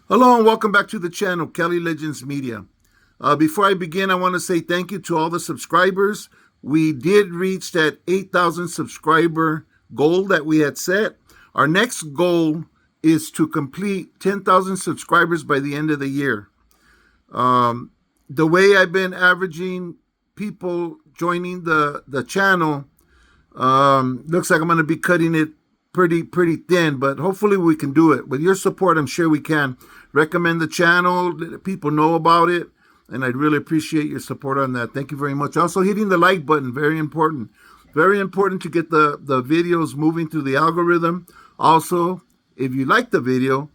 Hello and welcome back to the channel, Kelly Legends Media. Before I begin, I want to say thank you to all the subscribers. We did reach that 8,000 subscriber goal that we had set. Our next goal is to complete 10,000 subscribers by the end of the year. The way I've been averaging people joining the channel, looks like I'm going to be cutting it pretty thin, but hopefully we can do it. With your support, I'm sure we can. Recommend the channel, let people know about it, and I'd really appreciate your support on that. Thank you very much. Also, hitting the like button, very important. Very important to get the videos moving through the algorithm. Also, if you like the video,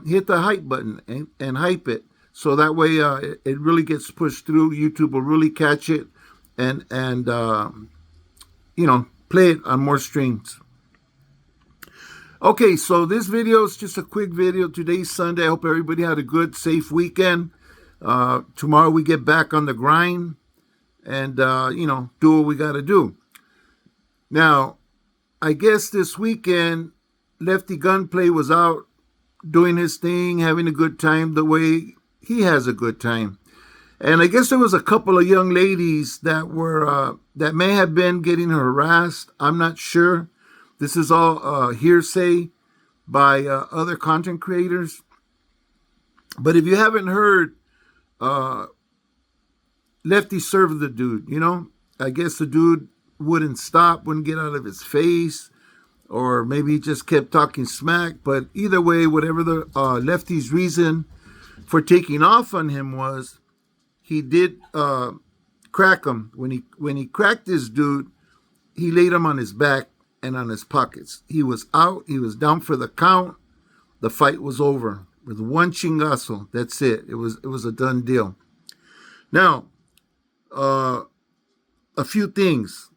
hit the hype button and hype it. So that way it really gets pushed through. YouTube will really catch it and play it on more streams. Okay, so this video is just a quick video. Today's Sunday. I hope everybody had a good, safe weekend. Tomorrow we get back on the grind and, do what we got to do. Now, I guess this weekend, Lefty Gunplay was out doing his thing, having a good time the way he has a good time. And I guess there was a couple of young ladies that were that may have been getting harassed. I'm not sure. This is all hearsay by other content creators. But if you haven't heard, Lefty served the dude, I guess the dude wouldn't stop, wouldn't get out of his face, or maybe he just kept talking smack. But either way, whatever the Lefty's reason for taking off on him was, he did crack him. When he cracked this dude, he laid him on his back and on his pockets. He was out. He was down for the count. The fight was over with one chingazo. That's it. It was a done deal. Now, a few things.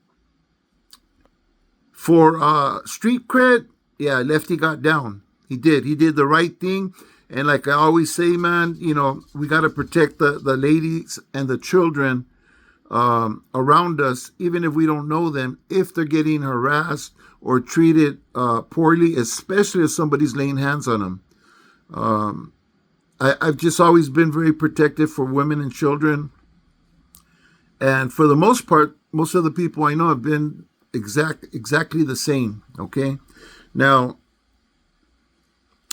For street cred, yeah, Lefty got down. He did. He did the right thing. And like I always say, man, we got to protect the ladies and the children around us, even if we don't know them, if they're getting harassed or treated poorly, especially if somebody's laying hands on them. I've just always been very protective for women and children. And for the most part, most of the people I know have been exactly the same, okay? Now,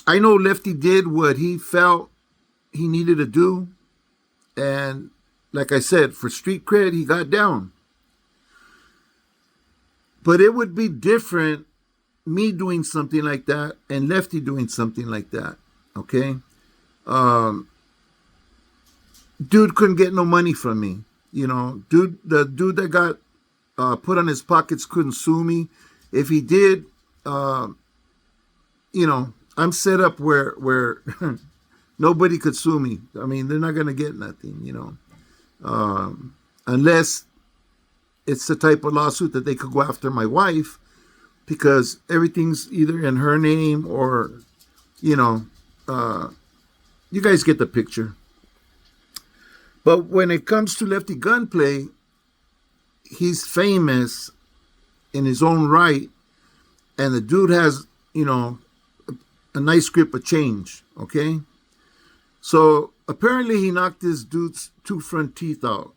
I know Lefty did what he felt he needed to do. And like I said, for street cred, he got down. But it would be different, me doing something like that and Lefty doing something like that, okay? Dude couldn't get no money from me, the dude that got put on his pockets couldn't sue me. If he did, I'm set up where nobody could sue me. I mean, they're not going to get nothing, unless it's the type of lawsuit that they could go after my wife, because everything's either in her name or, you guys get the picture. But when it comes to Lefty Gunplay, he's famous in his own right, and the dude has, a nice grip of change, okay? So apparently he knocked this dude's 2 front teeth out,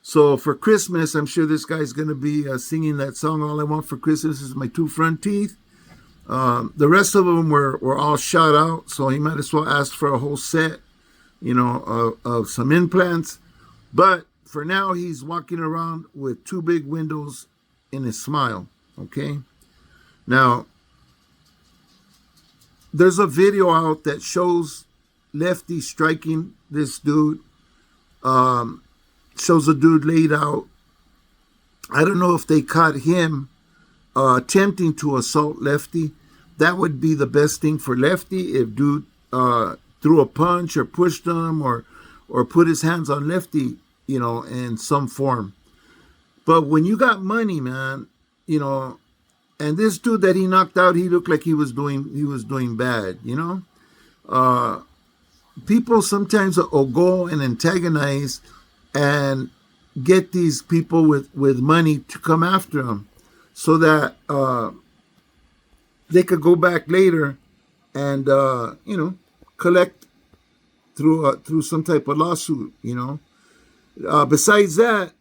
So for Christmas, I'm sure this guy's going to be singing that song, All I Want for Christmas Is My 2 Front Teeth. The rest of them were all shot out, so he might as well ask for a whole set, of some implants. But for now, he's walking around with 2 big windows in his smile, okay? Now, there's a video out that shows Lefty striking this dude. Shows a dude laid out. I don't know if they caught him attempting to assault Lefty. That would be the best thing for Lefty, if dude threw a punch or pushed him or put his hands on Lefty, in some form. But when you got money, man, and this dude that he knocked out, he looked like he was doing bad, people sometimes will go and antagonize and get these people with money to come after them, so that they could go back later and collect through some type of lawsuit. Besides that,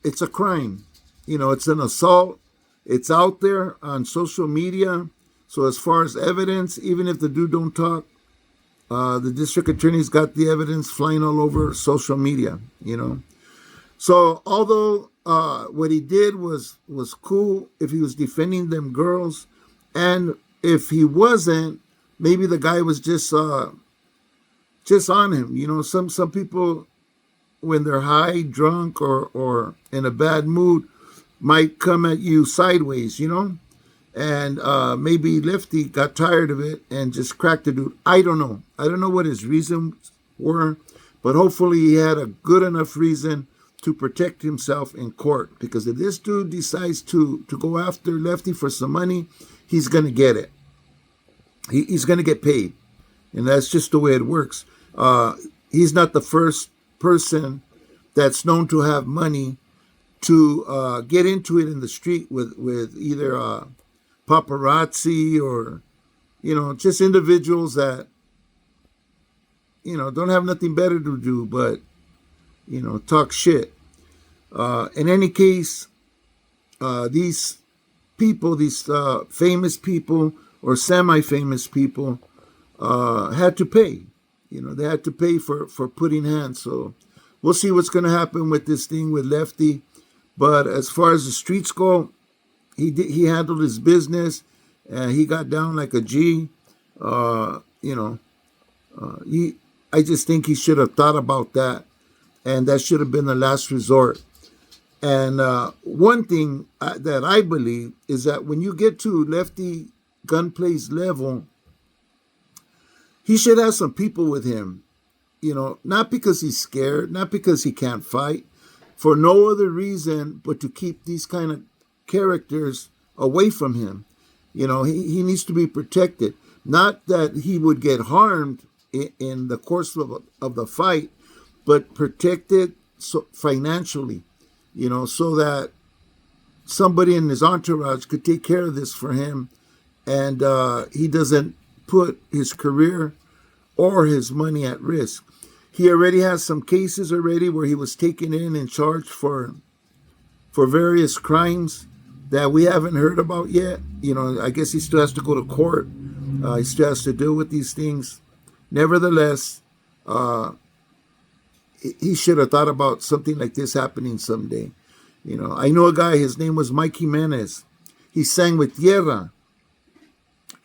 it's a crime. It's an assault. It's out there on social media. So as far as evidence, even if the dude don't talk, the district attorney's got the evidence flying all over social media. So although what he did was cool, if he was defending them girls, and if he wasn't, maybe the guy was just on him. Some people, when they're high, drunk, or in a bad mood, might come at you sideways, and maybe Lefty got tired of it and just cracked the dude. I don't know what his reasons were, but hopefully he had a good enough reason to protect himself in court, because if this dude decides to go after Lefty for some money, he's going to get it. He's going to get paid, and that's just the way it works. He's not the first person that's known to have money to get into it in the street with either paparazzi or just individuals that don't have nothing better to do but talk shit. In any case, these people, these famous people or semi-famous people, had to pay. They had to pay for putting hands. So we'll see what's going to happen with this thing with Lefty. But as far as the streets go, he handled his business. He got down like a G. I just think he should have thought about that, and that should have been the last resort. And one thing that I believe is that when you get to Lefty Gunplay's level, he should have some people with him, not because he's scared, not because he can't fight, for no other reason but to keep these kind of characters away from him. He needs to be protected. Not that he would get harmed in the course of the fight, but protected financially, so that somebody in his entourage could take care of this for him, and he doesn't put his career or his money at risk. He already has some cases already where he was taken in and charged for various crimes that we haven't heard about yet. I guess he still has to go to court. He still has to deal with these things. Nevertheless, he should have thought about something like this happening someday. I know a guy, his name was Mike Jimenez. He sang with Tierra,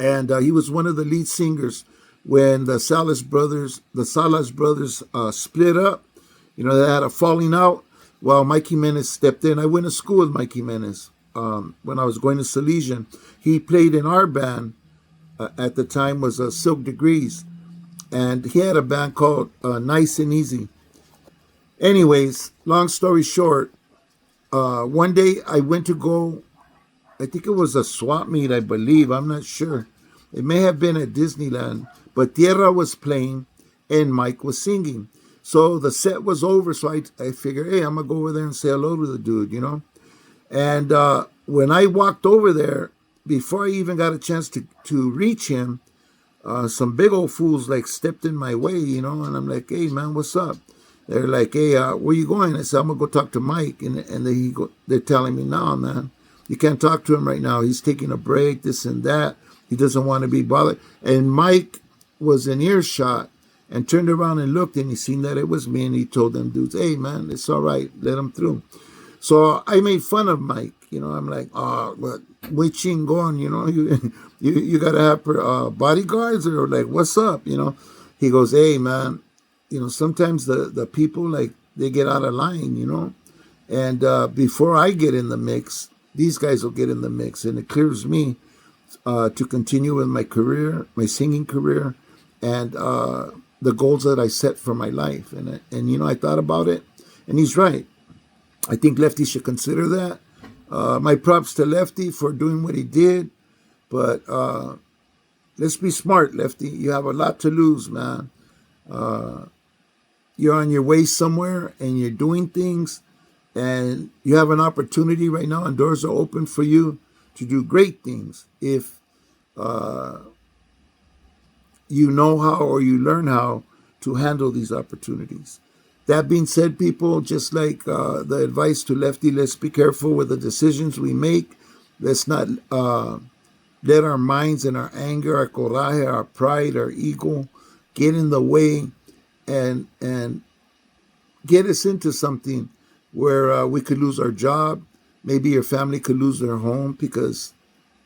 and he was one of the lead singers when the Salas brothers split up. They had a falling out. Well, Mike Jimenez stepped in. I went to school with Mike Jimenez when I was going to Salesian. He played in our band at the time, was Silk Degrees, and he had a band called Nice and Easy. Anyways, long story short, one day I went to go, I think it was a swap meet, I believe. I'm not sure. It may have been at Disneyland, but Tierra was playing and Mike was singing. So the set was over, so I figured, hey, I'm going to go over there and say hello to the dude, And when I walked over there, before I even got a chance to reach him, some big old fools stepped in my way, and I'm like, hey, man, what's up? They're like, hey, where you going? I said, I'm going to go talk to Mike. And they're telling me, no, man, you can't talk to him right now. He's taking a break, this and that. He doesn't want to be bothered. And Mike was in earshot and turned around and looked, and he seen that it was me, and he told them dudes, hey, man, it's all right. Let him through. So I made fun of Mike. I'm like, oh, but we chingon, you got to have bodyguards, or what's up, He goes, hey, man, sometimes the people, they get out of line, And before I get in the mix, these guys will get in the mix, and it clears me to continue with my career, my singing career, and the goals that I set for my life. And I thought about it, and he's right. I think Lefty should consider that. My props to Lefty for doing what he did, but let's be smart, Lefty. You have a lot to lose, man. You're on your way somewhere, and you're doing things, and you have an opportunity right now, and doors are open for you to do great things if you know how or you learn how to handle these opportunities. That being said, people, just like the advice to Lefty, let's be careful with the decisions we make. Let's not let our minds and our anger, our coraje, our pride, our ego get in the way and get us into something where we could lose our job. Maybe your family could lose their home because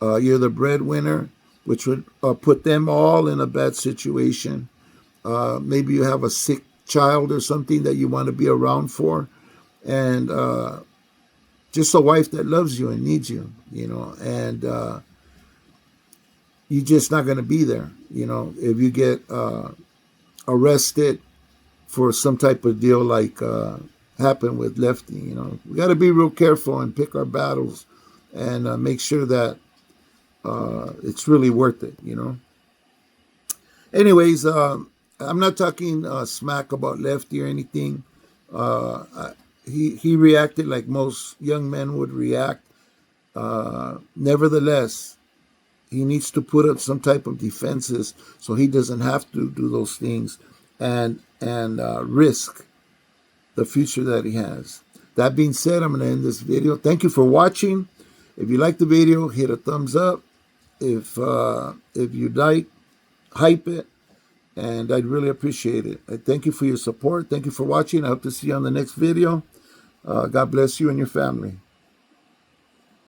you're the breadwinner, which would put them all in a bad situation. Maybe you have a sick child or something that you want to be around for, and just a wife that loves you and needs you, and you're just not going to be there. If you get arrested for some type of deal like happened with Lefty, we got to be real careful and pick our battles and make sure that it's really worth it. Anyways, I'm not talking smack about Lefty or anything. He reacted like most young men would react. Nevertheless, he needs to put up some type of defenses so he doesn't have to do those things and risk the future that he has. That being said, I'm going to end this video. Thank you for watching. If you like the video, hit a thumbs up. If you like, hype it, and I'd really appreciate it. I thank you for your support. Thank you for watching. I hope to see you on the next video. God bless you and your family.